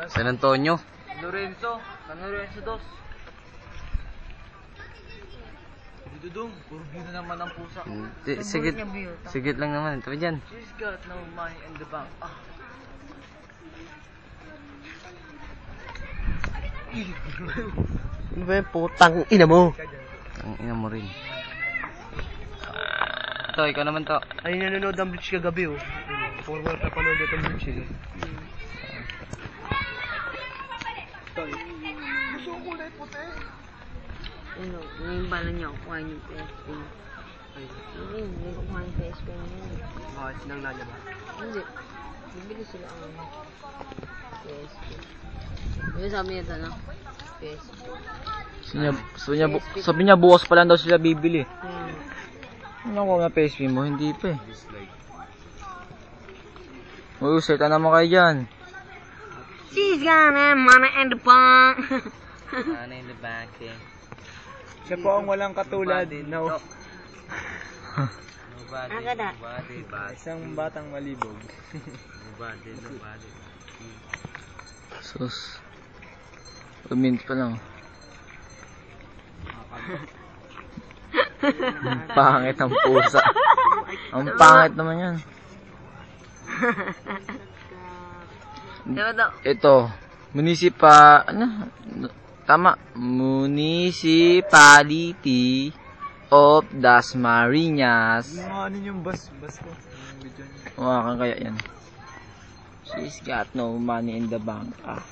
San Antonio. Lorenzo. San Lorenzo dos. Dito dong. Puro view na naman ang pusa. Sigit. Sigit lang naman. Ito dyan. She's got no money in the bank. Ah. Ano ba yung putang ina mo? Ang ina mo rin. Ito, ikaw naman to. Ay, nanonood ang Bleach kagabi oh. Forward na panood ito ang Bleach eh. Gusto ko kulay puti. Ano, ngayon bala niya kukuha yung PSP. Hindi ko kukuha yung PSP ngayon. Bakit sinangla niya ba? Hindi. Bibili sila ang PSP. Ano sabi niya na? PSP. Sabi niya bukas pa lang daw sila bibili. Hmm. Ano ko na PSP mo? Hindi pa eh. Uy, set naman kayo dyan. She's got money in the bank. Money in the bank eh. Siya po ang walang katulad. No. Agad ah. Isang batang malibog. Nobody. Sus. 2 minutes pa lang. Ang pangit ang pusa. Ang pangit naman yan. Diba daw? Ito. Municipality of Dasmariñas. Ano yung bus ko? Video niya. Mawakan kaya yan. She's got no money in the bank. Ah.